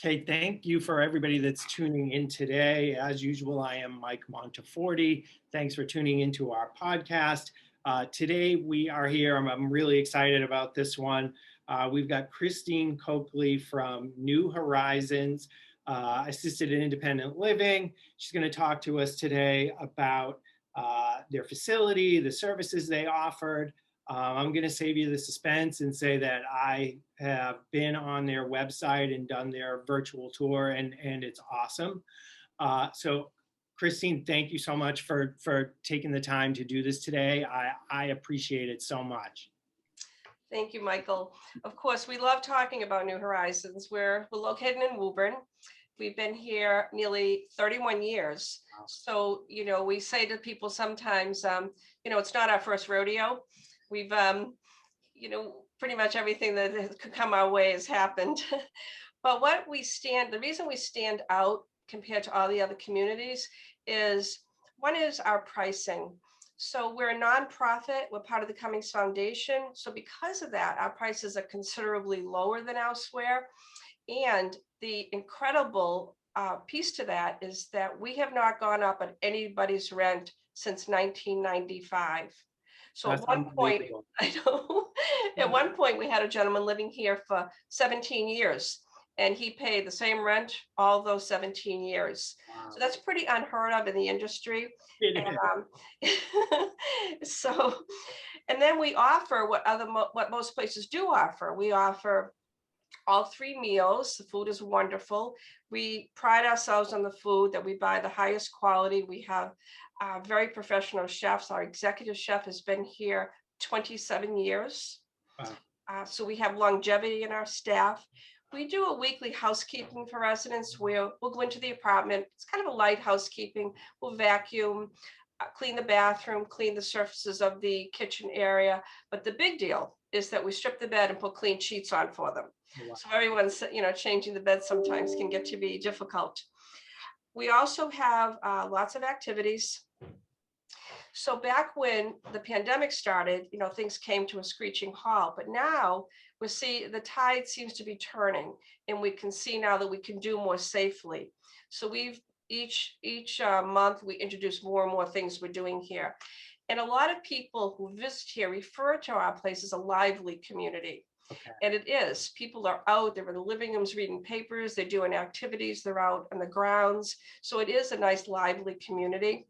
Okay, thank you for everybody that's tuning in today. As usual, I am Mike Monteforte. Thanks for tuning into our podcast. Today we are here. I'm really excited about this one. We've got Christine Coakley from New Horizons, Assisted and Independent Living. She's going to talk to us today about their facility, the services they offered. I'm going to save you the suspense and say that I have been on their website and done their virtual tour, and it's awesome. So, Christine, thank you so much for taking the time to do this today. I appreciate it so much. Thank you, Michael. Of course, we love talking about New Horizons. We're located in Woburn. We've been here nearly 31 years. Wow. So, we say to people sometimes, it's not our first rodeo. We've, pretty much everything that could come our way has happened. But the reason we stand out compared to all the other communities is, one is our pricing. So we're a nonprofit, we're part of the Cummings Foundation. So because of that, our prices are considerably lower than elsewhere. And the incredible piece to that is that we have not gone up on anybody's rent since 1995. So That's at one point, I know, at one point we had a gentleman living here for 17 years. And he paid the same rent all those 17 years. Wow. So that's pretty unheard of in the industry. And then we offer what most places do offer. We offer all 3 meals. The food is wonderful. We pride ourselves on the food, that we buy the highest quality. We have very professional chefs. Our executive chef has been here 27 years. Wow. So we have longevity in our staff. We do a weekly housekeeping for residents where we'll go into the apartment. It's kind of a light housekeeping. We'll vacuum, clean the bathroom, clean the surfaces of the kitchen area. But the big deal is that we strip the bed and put clean sheets on for them. Wow. So everyone's, changing the bed sometimes can get to be difficult. We also have lots of activities. So back when the pandemic started, things came to a screeching halt, but now we see the tide seems to be turning, and we can see now that we can do more safely. So we've each month we introduce more and more things we're doing here. And a lot of people who visit here refer to our place as a lively community. Okay. And it is. People are out, they're in the living rooms reading papers, they're doing activities, they're out on the grounds. So it is a nice, lively community.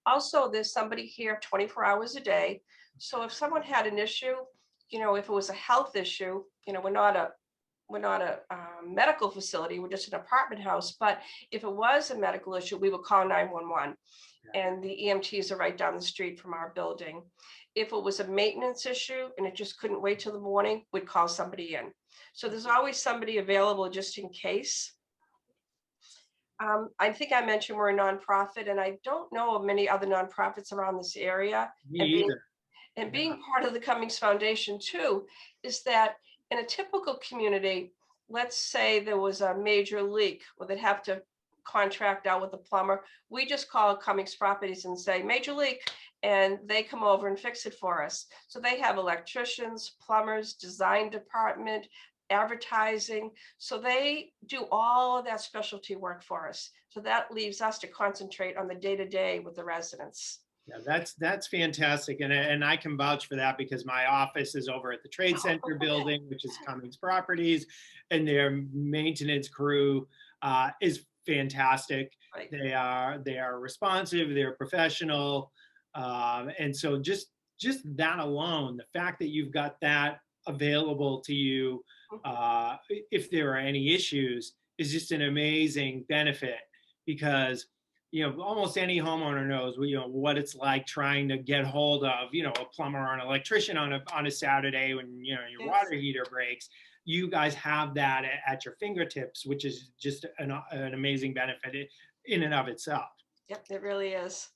Also, there's somebody here 24 hours a day. So if someone had an issue, if it was a health issue, we're not a medical facility, we're just an apartment house. But if it was a medical issue, we would call 911. And the EMTs are right down the street from our building. If it was a maintenance issue and it just couldn't wait till the morning, we'd call somebody in. So there's always somebody available just in case. I think I mentioned we're a nonprofit, and I don't know of many other nonprofits around this area. Me either. Being part of the Cummings Foundation too, is that in a typical community, let's say there was a major leak, or they'd have to contract out with a plumber. We just call Cummings Properties and say, major leak, and they come over and fix it for us. So they have electricians, plumbers, design department, advertising. So they do all of that specialty work for us. So that leaves us to concentrate on the day-to-day with the residents. Yeah, that's fantastic. And I can vouch for that because my office is over at the Trade Center building, which is Cummings Properties, and their maintenance crew is fantastic. Right. They are responsive, they're professional. And so just that alone, the fact that you've got that available to you if there are any issues is just an amazing benefit, because almost any homeowner knows what it's like trying to get hold of a plumber or an electrician on a Saturday when your yes. water heater breaks. You guys have that at your fingertips, which is just an amazing benefit in and of itself. Yep, it really is.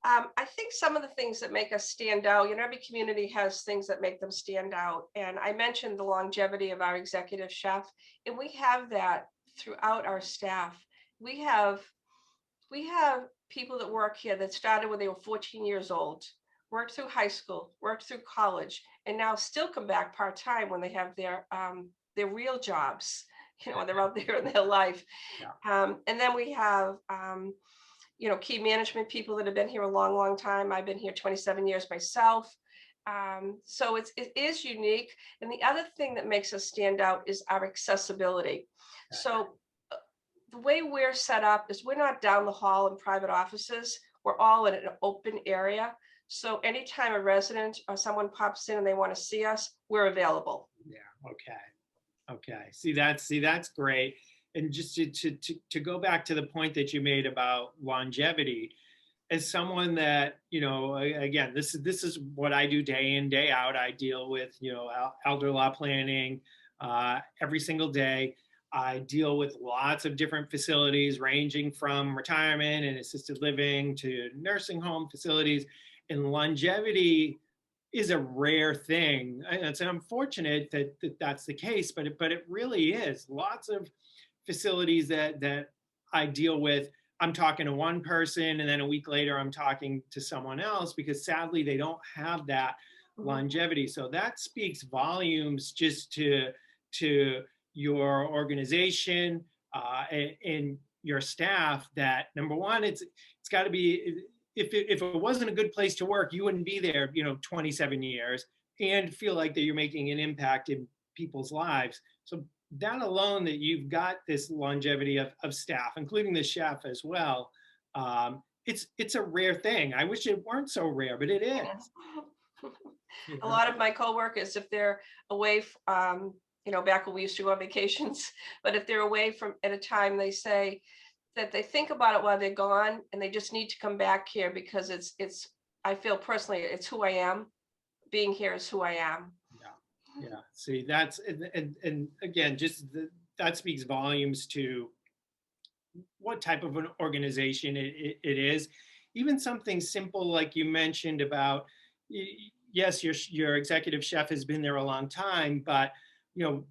I think some of the things that make us stand out, every community has things that make them stand out. And I mentioned the longevity of our executive chef, and we have that throughout our staff. We have people that work here that started when they were 14 years old, worked through high school, worked through college, and now still come back part-time when they have their real jobs. when they're out there in their life. Yeah. And then we have, key management people that have been here a long, long time. I've been here 27 years myself. So it is unique. And the other thing that makes us stand out is our accessibility. Okay. So the way we're set up is we're not down the hall in private offices. We're all in an open area. So anytime a resident or someone pops in and they want to see us, we're available. Yeah. Okay. See, that's great. And just to go back to the point that you made about longevity, as someone that, again, this is what I do day in, day out. I deal with, elder law planning every single day. I deal with lots of different facilities ranging from retirement and assisted living to nursing home facilities. And longevity is a rare thing. And it's unfortunate that that's the case, but it really is. Lots of facilities that I deal with, I'm talking to one person and then a week later I'm talking to someone else because sadly they don't have that longevity. So that speaks volumes just to your organization and your staff, that number one, it's got to be, if it wasn't a good place to work, you wouldn't be there 27 years and feel like that you're making an impact in people's lives. So that alone, that you've got this longevity of staff, including the chef as well, it's a rare thing. I wish it weren't so rare, but it is. A lot of my coworkers, if they're away, back when we used to go on vacations, but if they're away from at a time, they say that they think about it while they're gone and they just need to come back here because it's, I feel personally, it's who I am. Being here is who I am. Yeah. See, that's, and again, just that speaks volumes to what type of an organization it is. Even something simple like you mentioned about, yes, your executive chef has been there a long time, but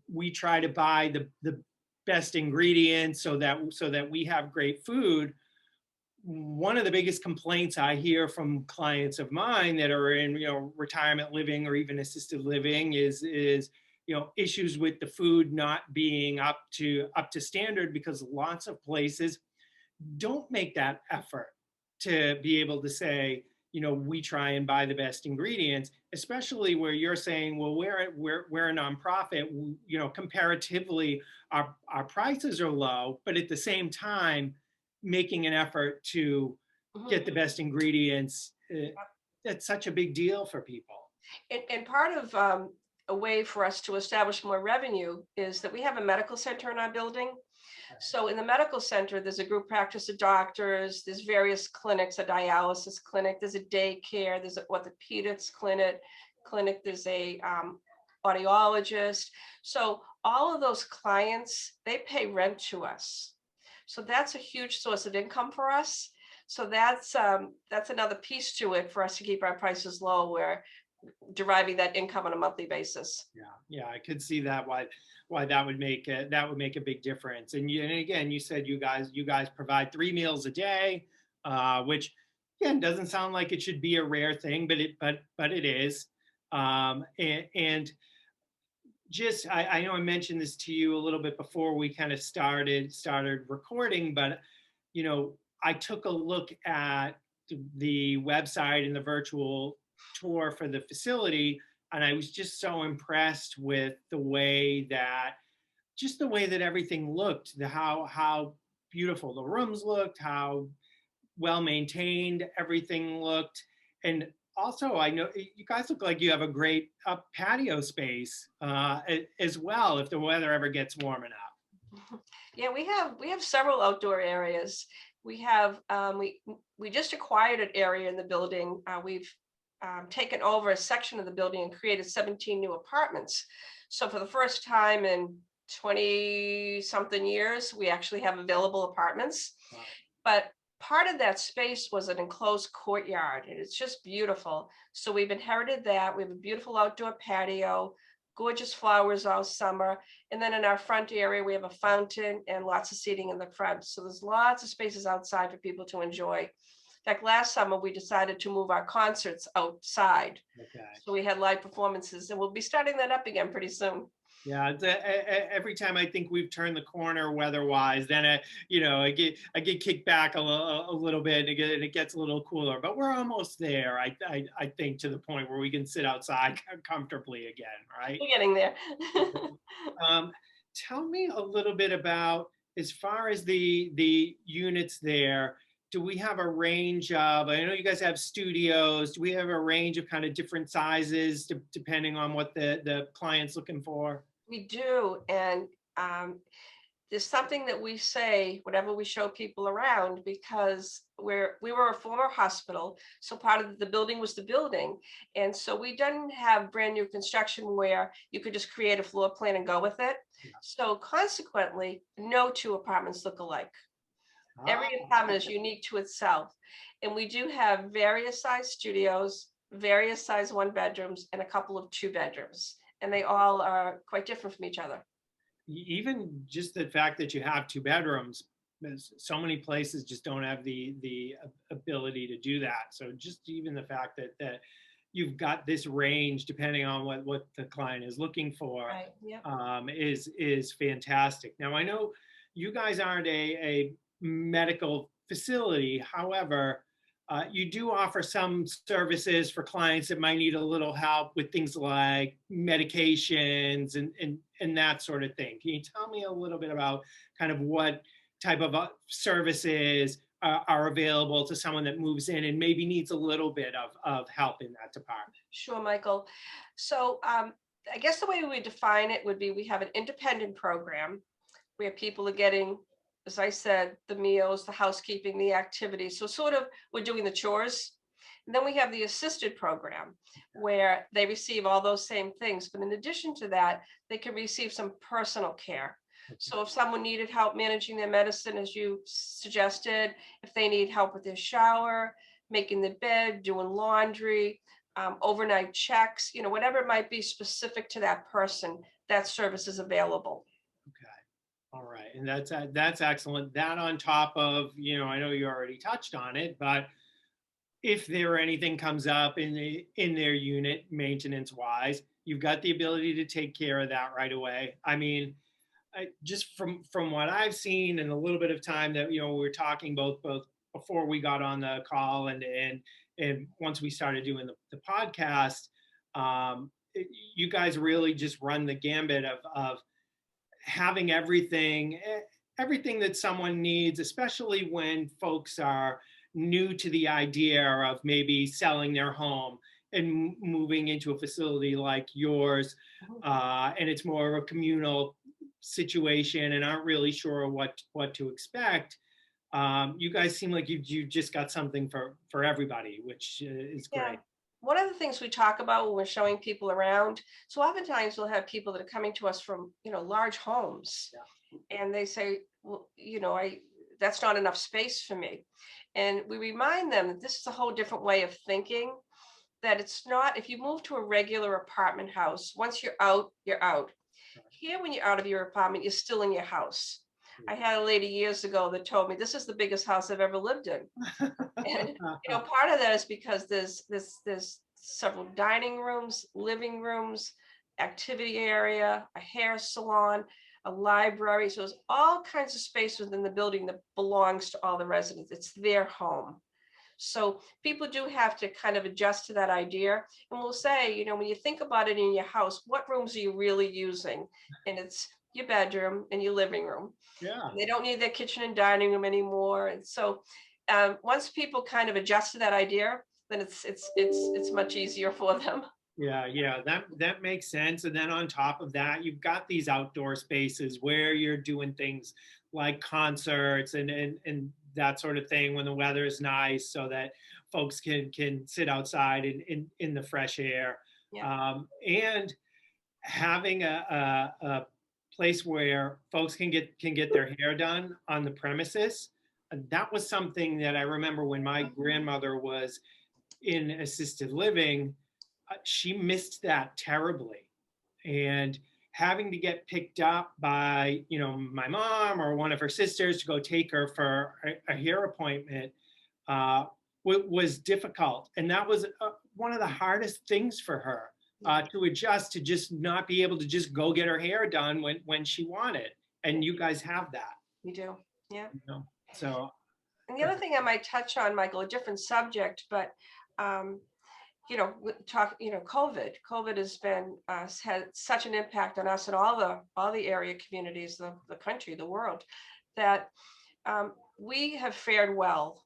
we try to buy the best ingredients so that we have great food. One of the biggest complaints I hear from clients of mine that are in retirement living or even assisted living is issues with the food not being up to standard, because lots of places don't make that effort to be able to say, we try and buy the best ingredients, especially where you're saying, well, we're a nonprofit, comparatively our prices are low, but at the same time making an effort to get the best ingredients. That's such a big deal for people. And part of a way for us to establish more revenue is that we have a medical center in our building. So in the medical center, there's a group practice of doctors, there's various clinics, a dialysis clinic, there's a daycare, there's an orthopedics clinic, there's a audiologist. So all of those clients, they pay rent to us. So that's a huge source of income for us. So that's another piece to it for us to keep our prices low. We're deriving that income on a monthly basis. Yeah, I could see that why that would make a big difference. And again, you said you guys provide 3 meals a day, which again doesn't sound like it should be a rare thing, but it is. And just I know I mentioned this to you a little bit before we kind of started recording, but I took a look at the website and the virtual tour for the facility, and I was just so impressed with the way that everything looked, how beautiful the rooms looked, how well maintained everything looked. And also, I know you guys look like you have a great patio space as well, if the weather ever gets warm enough. Yeah, we have several outdoor areas. We have we just acquired an area in the building. We've taken over a section of the building and created 17 new apartments. So for the first time in 20 something years, we actually have available apartments. Wow. But part of that space was an enclosed courtyard, and it's just beautiful. So we've inherited that. We have a beautiful outdoor patio, gorgeous flowers all summer. And then in our front area, we have a fountain and lots of seating in the front. So there's lots of spaces outside for people to enjoy. In fact, last summer, we decided to move our concerts outside. Okay. So we had live performances, and we'll be starting that up again pretty soon. Yeah, every time I think we've turned the corner weather-wise, then I get kicked back a little bit, and it gets a little cooler. But we're almost there. I think, to the point where we can sit outside comfortably again, right? We're getting there. Um, Tell me a little bit about, as far as the units there. Do we have a range of? I know you guys have studios. Do we have a range of kind of different sizes, depending on what the client's looking for? We do, and um, there's something that we say whenever we show people around, because we were a former hospital, so part of the building was the building, and so we didn't have brand new construction where you could just create a floor plan and go with it. So consequently, no two apartments look alike. Ah, Every apartment is unique to itself, and we do have various size studios, various size one bedrooms, and a couple of two bedrooms, and they all are quite different from each other. even just the fact that you have two bedrooms, so many places just don't have the ability to do that. So just even the fact that you've got this range, depending on what the client is looking for, Right. Yeah. is fantastic. Now, I know you guys aren't a medical facility. However, you do offer some services for clients that might need a little help with things like medications and that sort of thing. Can you tell me a little bit about kind of what type of services are available to someone that moves in and maybe needs a little bit of help in that department? Sure, Michael. So I guess the way we would define it would be we have an independent program where people are getting, as I said, the meals, the housekeeping, the activities. So sort of we're doing the chores. And then we have the assisted program where they receive all those same things. But in addition to that, they can receive some personal care. So if someone needed help managing their medicine, as you suggested, if they need help with their shower, making the bed, doing laundry, overnight checks, whatever it might be specific to that person, that service is available. Okay. All right. And that's excellent. That on top of, I know you already touched on it, but if there anything comes up in their unit maintenance wise, you've got the ability to take care of that right away. I mean, just from what I've seen and a little bit of time that we were talking, both before we got on the call and once we started doing the podcast, you guys really just run the gambit of having everything that someone needs, especially when folks are new to the idea of maybe selling their home and moving into a facility like yours, and it's more of a communal situation and aren't really sure what to expect. You guys seem like you just got something for everybody, which is Yeah. great. One of the things we talk about when we're showing people around, so oftentimes we'll have people that are coming to us from, large homes, and they say, well, that's not enough space for me. And we remind them that this is a whole different way of thinking, that it's not, if you move to a regular apartment house, once you're out, you're out. Here, when you're out of your apartment, you're still in your house. I had a lady years ago that told me this is the biggest house I've ever lived in. And part of that is because there's several dining rooms, living rooms, activity area, a hair salon, a library. So there's all kinds of space within the building that belongs to all the residents. It's their home. So people do have to kind of adjust to that idea. And we'll say, when you think about it in your house, what rooms are you really using? And it's your bedroom and your living room. Yeah. They don't need their kitchen and dining room anymore. And so once people kind of adjust to that idea, then it's much easier for them. Yeah, that makes sense. And then on top of that, you've got these outdoor spaces where you're doing things like concerts and that sort of thing when the weather is nice, so that folks can sit outside in the fresh air. Yeah. And having a place where folks can get their hair done on the premises. That was something that I remember when my grandmother was in assisted living. She missed that terribly, and having to get picked up by my mom or one of her sisters to go take her for a hair appointment was difficult, and that was one of the hardest things for her. to adjust to just not be able to just go get her hair done when she wanted. And you guys have that, We do. Yeah. you know? So, And the other thing I might touch on, Michael, a different subject, but COVID has been had such an impact on us and all the area communities, the country, the world, that we have fared well.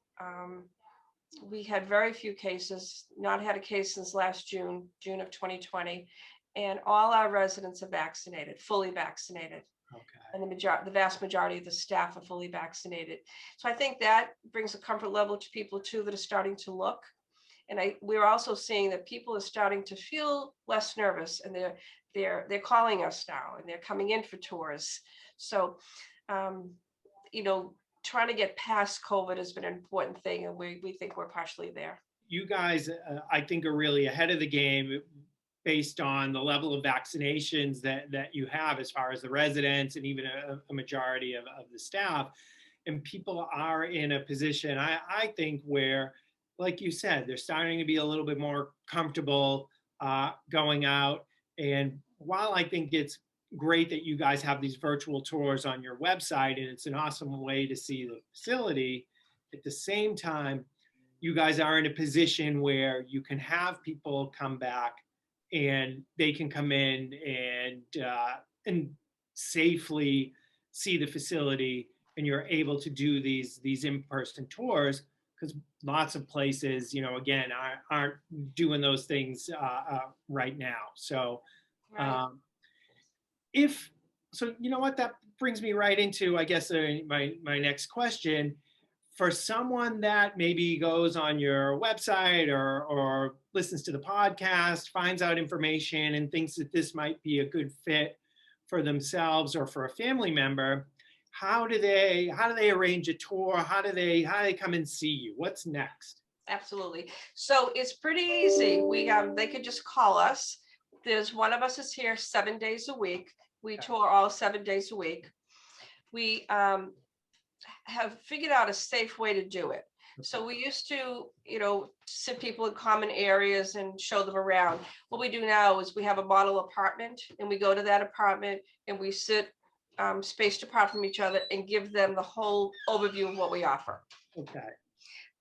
We had very few cases, not had a case since last June of 2020, and all our residents are vaccinated, fully vaccinated. okay. And the vast majority of the staff are fully vaccinated. So I think that brings a comfort level to people too that are starting to look. And we're also seeing that people are starting to feel less nervous, and they're calling us now, and they're coming in for tours. So, trying to get past COVID has been an important thing, and we think we're partially there. You guys, I think, are really ahead of the game based on the level of vaccinations that you have as far as the residents and even a majority of the staff. And people are in a position, I think, where, like you said, they're starting to be a little bit more comfortable going out. And while I think it's great that you guys have these virtual tours on your website, and it's an awesome way to see the facility, at the same time, you guys are in a position where you can have people come back and they can come in and safely see the facility, and you're able to do these in-person tours, because lots of places, again, aren't doing those things right now. So, Right. You know what, that brings me right into, I guess, my next question. For someone that maybe goes on your website or listens to the podcast, finds out information and thinks that this might be a good fit for themselves or for a family member, how do they arrange a tour? How do they come and see you? What's next? Absolutely. So it's pretty easy. They could just call us. There's one of us is here 7 days a week. We Okay. tour all 7 days a week. We have figured out a safe way to do it. So we used to, sit people in common areas and show them around. What we do now is we have a model apartment, and we go to that apartment and we sit spaced apart from each other and give them the whole overview of what we offer. Okay.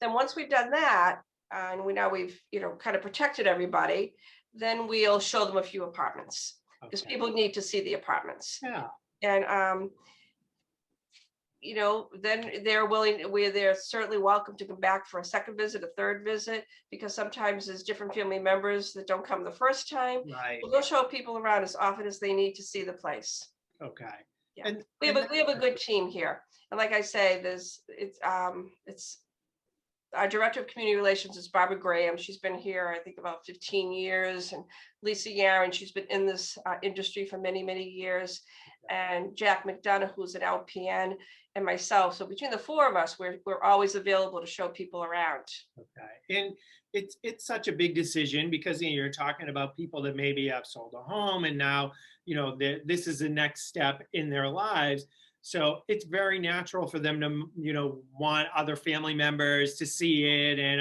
Then once we've done that, and we've kind of protected everybody, then we'll show them a few apartments, because Okay. people need to see the apartments. Yeah. And then they're certainly welcome to come back for a second visit, a third visit, because sometimes there's different family members that don't come the first time. Right. We'll show people around as often as they need to see the place. Okay. Yeah. And we have a good team here. And like I say, it's our director of community relations is Barbara Graham. She's been here, I think, about 15 years. And Lisa Yaron, she's been in this industry for many, many years. And Jack McDonough, who's an LPN, and myself. So between the four of us, we're always available to show people around. Okay. And it's such a big decision, because you're talking about people that maybe have sold a home, and now, this is the next step in their lives. So it's very natural for them to, want other family members to see it. And,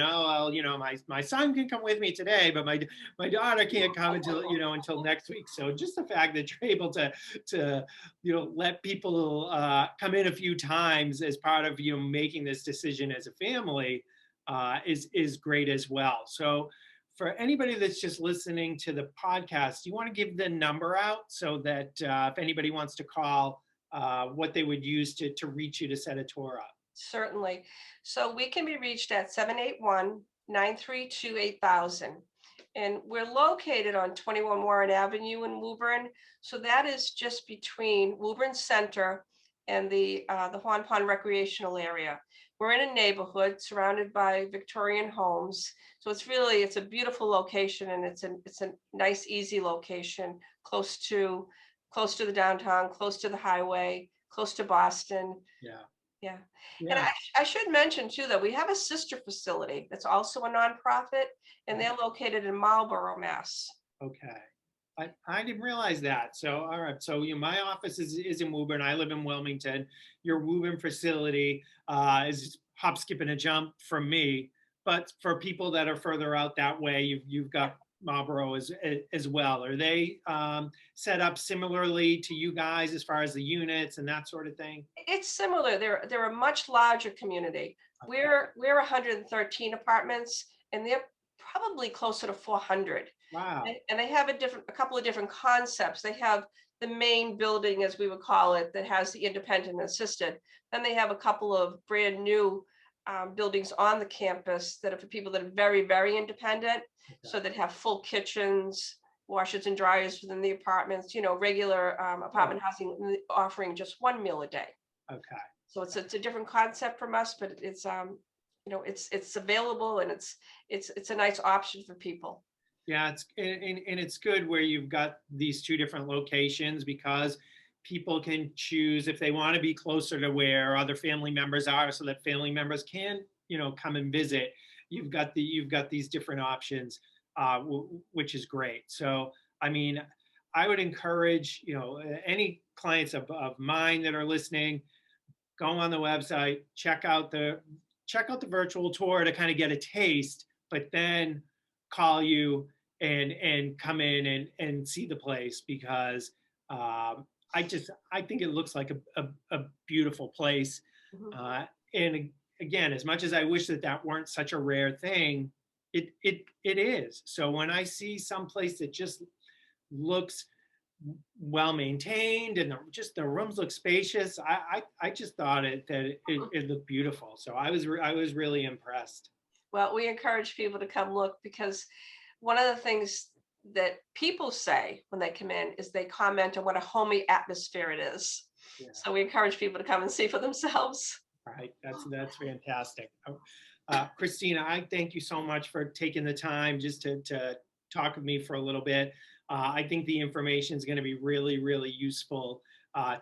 my son can come with me today, but my daughter can't come until next week. So just the fact that you're able to let people come in a few times as part of, making this decision as a family is great as well. So for anybody that's just listening to the podcast, you want to give the number out so that if anybody wants to call, what they would use to reach you to set a tour up. Certainly. So we can be reached at 781-932-8000. And we're located on 21 Warren Avenue in Woburn. So that is just between Woburn Center and the Huan Pond recreational area. We're in a neighborhood surrounded by Victorian homes. So it's a beautiful location, and it's a nice, easy location, close to the downtown, close to the highway, close to Boston. Yeah. And I should mention too that we have a sister facility that's also a nonprofit, and they're located in Marlborough, Mass. Okay. I didn't realize that. So, all right. So my office is in Woburn. I live in Wilmington. Your Woburn facility is hop, skip, and a jump from me. But for people that are further out that way, you've got Marlboro as well. Are they set up similarly to you guys as far as the units and that sort of thing? It's similar. They're a much larger community. Okay. We're 113 apartments, and they're probably closer to 400. Wow. And they have a couple of different concepts. They have the main building, as we would call it, that has the independent assisted. Then they have a couple of brand new buildings on the campus that are for people that are very, very independent. Okay. So that have full kitchens, washers and dryers within the apartments, regular apartment housing offering just one meal a day. Okay. So it's a different concept from us, but it's it's available, and it's a nice option for people. Yeah, and it's good where you've got these two different locations, because people can choose if they want to be closer to where other family members are, so that family members can, come and visit. You've got these different options, which is great. So, I mean, I would encourage, any clients of mine that are listening, go on the website, check out the virtual tour to kind of get a taste, but then call you and come in and see the place, because I think it looks like a beautiful place. Mhm. And again, as much as I wish that weren't such a rare thing, it is. So when I see some place that just looks well maintained and the rooms look spacious, I just thought it looked beautiful. So I was really impressed. Well, we encourage people to come look, because one of the things that people say when they come in is they comment on what a homey atmosphere it is. Yeah. So we encourage people to come and see for themselves. Right. That's fantastic. Christina, I thank you so much for taking the time just to talk with me for a little bit. I think the information is going to be really, really useful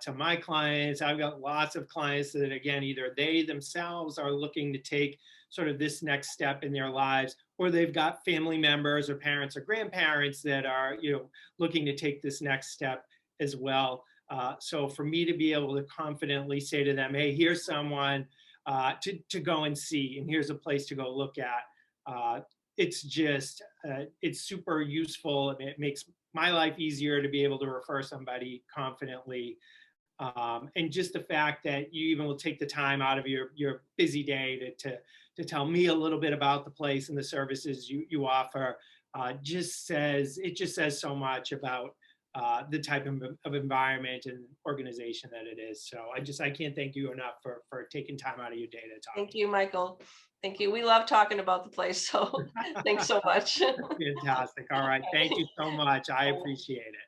to my clients. I've got lots of clients that, again, either they themselves are looking to take sort of this next step in their lives, or they've got family members or parents or grandparents that are, looking to take this next step as well. So for me to be able to confidently say to them, hey, here's someone to go and see, and here's a place to go look at. It's just, it's super useful. And it makes my life easier to be able to refer somebody confidently. And just the fact that you even will take the time out of your busy day to tell me a little bit about the place and the services you offer, just says so much about the type of environment and organization that it is. So I can't thank you enough for taking time out of your day to talk. Thank you, Michael. Thank you. We love talking about the place. So thanks so much. Fantastic. All right. Thank you so much. I appreciate it.